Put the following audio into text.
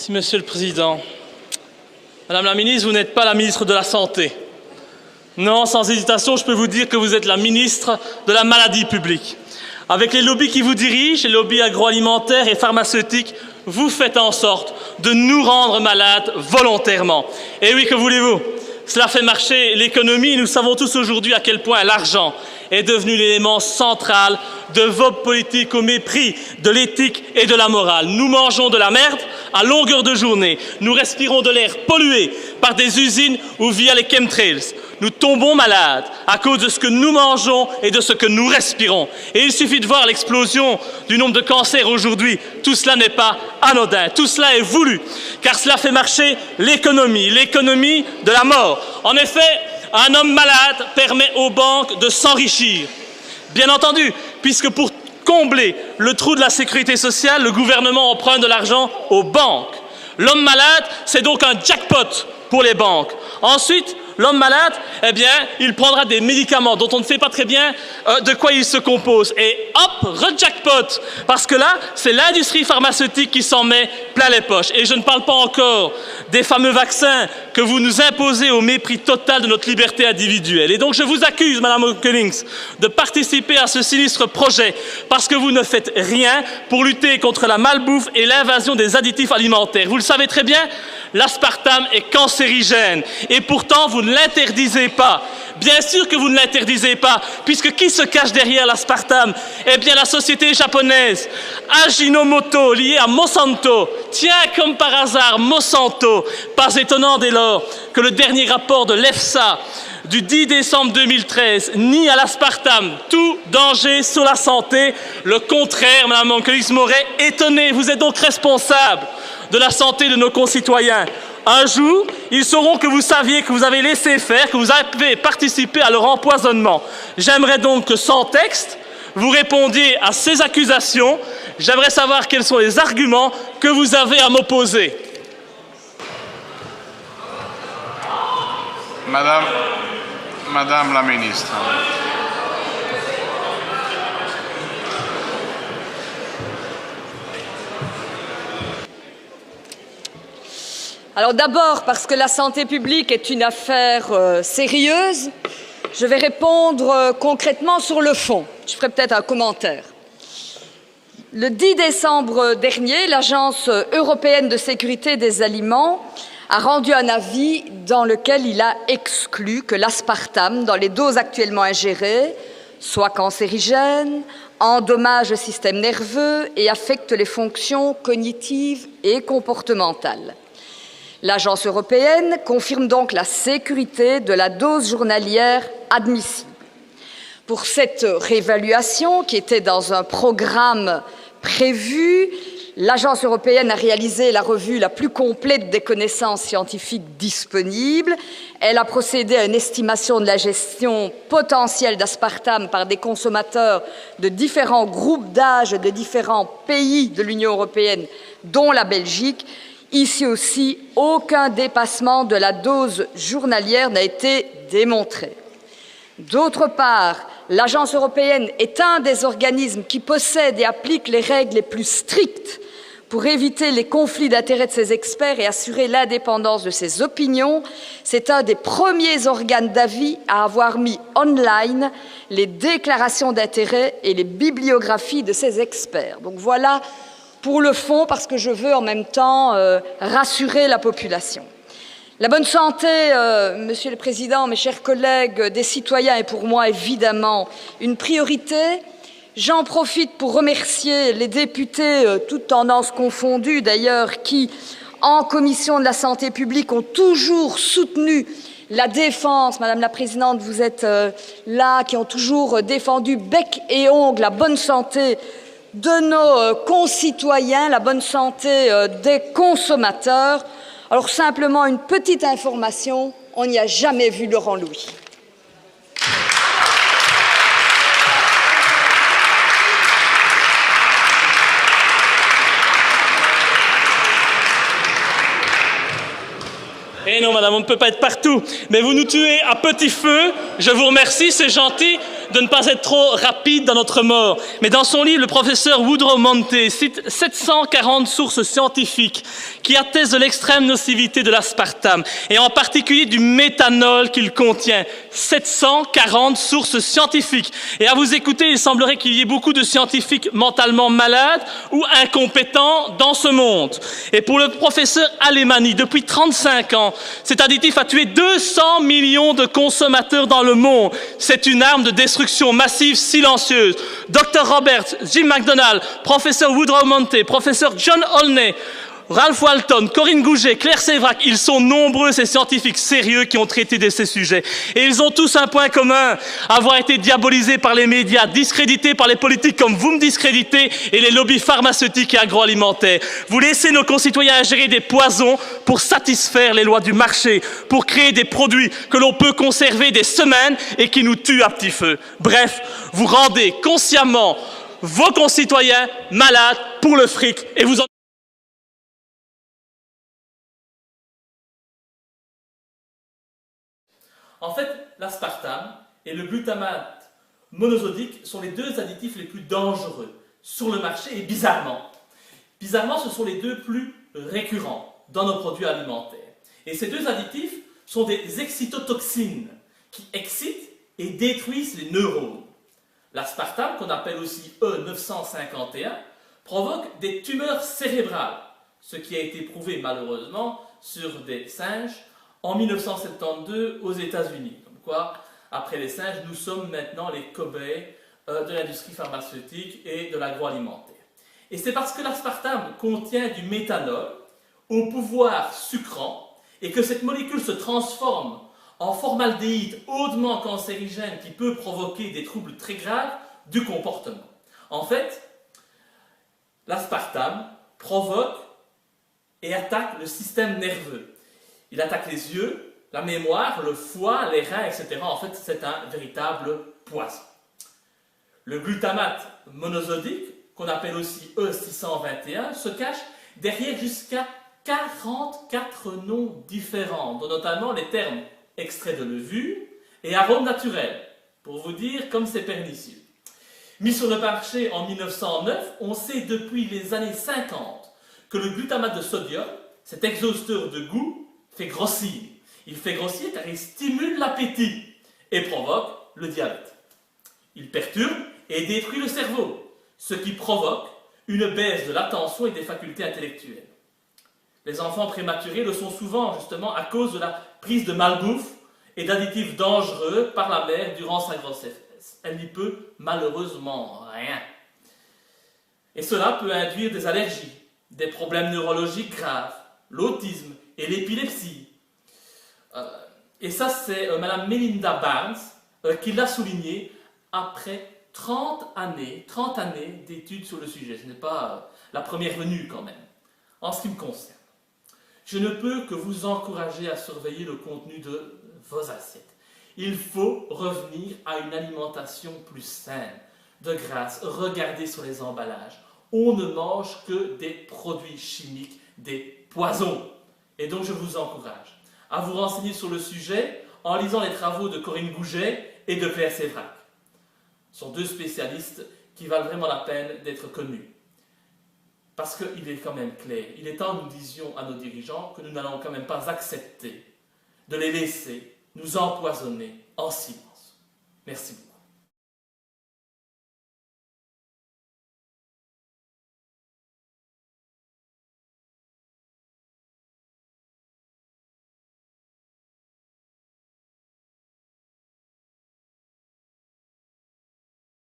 Merci, Monsieur le Président. Madame la ministre, vous n'êtes pas la ministre de la Santé. Non, sans hésitation, je peux vous dire que vous êtes la ministre de la maladie publique. Avec les lobbies qui vous dirigent, les lobbies agroalimentaires et pharmaceutiques, vous faites en sorte de nous rendre malades volontairement. Et oui, que voulez-vous? Cela fait marcher l'économie. Nous savons tous aujourd'hui à quel point l'argent est devenu l'élément central de vos politiques au mépris de l'éthique et de la morale. Nous mangeons de la merde à longueur de journée. Nous respirons de l'air pollué par des usines ou via les chemtrails. Nous tombons malades à cause de ce que nous mangeons et de ce que nous respirons. Et il suffit de voir l'explosion du nombre de cancers aujourd'hui. Tout cela n'est pas anodin, tout cela est voulu, car cela fait marcher l'économie de la mort. En effet, un homme malade permet aux banques de s'enrichir. Bien entendu, puisque pour combler le trou de la sécurité sociale, le gouvernement emprunte de l'argent aux banques. L'homme malade, c'est donc un jackpot pour les banques. Ensuite, l'homme malade, eh bien, il prendra des médicaments dont on ne sait pas très bien de quoi ils se composent. Et hop, re-jackpot, parce que là, c'est l'industrie pharmaceutique qui s'en met plein les poches. Et je ne parle pas encore des fameux vaccins que vous nous imposez au mépris total de notre liberté individuelle. Et donc, je vous accuse, Madame O'Cullings, de participer à ce sinistre projet parce que vous ne faites rien pour lutter contre la malbouffe et l'invasion des additifs alimentaires. Vous le savez très bien, l'aspartame est cancérigène et pourtant, vous ne l'interdisez pas. Bien sûr que vous ne l'interdisez pas, puisque qui se cache derrière l'aspartame? Eh bien, la société japonaise Ajinomoto, liée à Monsanto. Tiens, comme par hasard, Monsanto. Pas étonnant dès lors que le dernier rapport de l'EFSA du 10 décembre 2013 nie à l'aspartame tout danger sur la santé. Le contraire, Mme O'Cullings, m'aurait étonné. Vous êtes donc responsable de la santé de nos concitoyens. Un jour, ils sauront que vous saviez, que vous avez laissé faire, que vous avez participé à leur empoisonnement. J'aimerais donc que, sans texte, vous répondiez à ces accusations. J'aimerais savoir quels sont les arguments que vous avez à m'opposer. Madame la ministre. Alors d'abord, parce que la santé publique est une affaire sérieuse, je vais répondre concrètement sur le fond. Je ferai peut-être un commentaire. Le 10 décembre dernier, l'Agence européenne de sécurité des aliments a rendu un avis dans lequel il a exclu que l'aspartame, dans les doses actuellement ingérées, soit cancérigène, endommage le système nerveux et affecte les fonctions cognitives et comportementales. L'Agence européenne confirme donc la sécurité de la dose journalière admissible. Pour cette réévaluation, qui était dans un programme prévu, l'Agence européenne a réalisé la revue la plus complète des connaissances scientifiques disponibles. Elle a procédé à une estimation de la gestion potentielle d'aspartame par des consommateurs de différents groupes d'âge de différents pays de l'Union européenne, dont la Belgique. Ici aussi, aucun dépassement de la dose journalière n'a été démontré. D'autre part, l'Agence européenne est un des organismes qui possède et applique les règles les plus strictes pour éviter les conflits d'intérêts de ses experts et assurer l'indépendance de ses opinions. C'est un des premiers organes d'avis à avoir mis online les déclarations d'intérêt et les bibliographies de ses experts. Donc voilà pour le fond, parce que je veux en même temps rassurer la population. La bonne santé, Monsieur le Président, mes chers collègues, des citoyens est pour moi évidemment une priorité. J'en profite pour remercier les députés, toutes tendances confondues d'ailleurs, qui, en commission de la santé publique, ont toujours soutenu la défense, Madame la Présidente, vous êtes là, qui ont toujours défendu bec et ongles la bonne santé de nos concitoyens, la bonne santé des consommateurs. Alors simplement une petite information, on n'y a jamais vu Laurent Louis. Eh non, madame, on ne peut pas être partout. Mais vous nous tuez à petit feu. Je vous remercie, c'est gentil. de ne pas être trop rapide dans notre mort. Mais dans son livre, le professeur Woodrow Monté cite 740 sources scientifiques qui attestent de l'extrême nocivité de l'aspartame, et en particulier du méthanol qu'il contient. 740 sources scientifiques. Et à vous écouter, il semblerait qu'il y ait beaucoup de scientifiques mentalement malades ou incompétents dans ce monde. Et pour le professeur Alemani, depuis 35 ans, cet additif a tué 200 millions de consommateurs dans le monde. C'est une arme de destruction massive silencieuse. Dr Roberts, Jim McDonald, professeur Woodrow Monté, professeur John Olney, Ralph Walton, Corinne Gouget, Claire Sévrac, ils sont nombreux ces scientifiques sérieux qui ont traité de ces sujets. Et ils ont tous un point commun, avoir été diabolisés par les médias, discrédités par les politiques comme vous me discréditez et les lobbies pharmaceutiques et agroalimentaires. Vous laissez nos concitoyens ingérer des poisons pour satisfaire les lois du marché, pour créer des produits que l'on peut conserver des semaines et qui nous tuent à petit feu. Bref, vous rendez consciemment vos concitoyens malades pour le fric et vous en... En fait, l'aspartame et le glutamate monosodique sont les deux additifs les plus dangereux sur le marché et bizarrement, ce sont les deux plus récurrents dans nos produits alimentaires. Et ces deux additifs sont des excitotoxines qui excitent et détruisent les neurones. L'aspartame, qu'on appelle aussi E951, provoque des tumeurs cérébrales, ce qui a été prouvé malheureusement sur des singes en 1972 aux États-Unis. Comme quoi, après les singes, nous sommes maintenant les cobayes de l'industrie pharmaceutique et de l'agroalimentaire. Et c'est parce que l'aspartame contient du méthanol au pouvoir sucrant et que cette molécule se transforme en formaldéhyde hautement cancérigène qui peut provoquer des troubles très graves du comportement. En fait, l'aspartame provoque et attaque le système nerveux. Il attaque les yeux, la mémoire, le foie, les reins, etc. En fait, c'est un véritable poison. Le glutamate monosodique, qu'on appelle aussi E621, se cache derrière jusqu'à 44 noms différents, dont notamment les termes extrait de levure et arôme naturel, pour vous dire comme c'est pernicieux. Mis sur le marché en 1909, on sait depuis les années 50 que le glutamate de sodium, cet exhausteur de goût, fait grossir. Il fait grossir car il stimule l'appétit et provoque le diabète. Il perturbe et détruit le cerveau, ce qui provoque une baisse de l'attention et des facultés intellectuelles. Les enfants prématurés le sont souvent justement à cause de la prise de malbouffe et d'additifs dangereux par la mère durant sa grossesse. Elle n'y peut malheureusement rien. Et cela peut induire des allergies, des problèmes neurologiques graves, l'autisme et l'épilepsie. Et ça, c'est Madame Melinda Barnes qui l'a souligné après 30 années d'études sur le sujet. Ce n'est pas la première venue quand même. En ce qui me concerne, je ne peux que vous encourager à surveiller le contenu de vos assiettes. Il faut revenir à une alimentation plus saine. De grâce, regardez sur les emballages. On ne mange que des produits chimiques, des poisons. Et donc je vous encourage à vous renseigner sur le sujet en lisant les travaux de Corinne Gouget et de Claire Sévrac. Ce sont deux spécialistes qui valent vraiment la peine d'être connus. Parce qu'il est quand même clair, il est temps que nous disions à nos dirigeants que nous n'allons quand même pas accepter de les laisser nous empoisonner en silence. Merci beaucoup.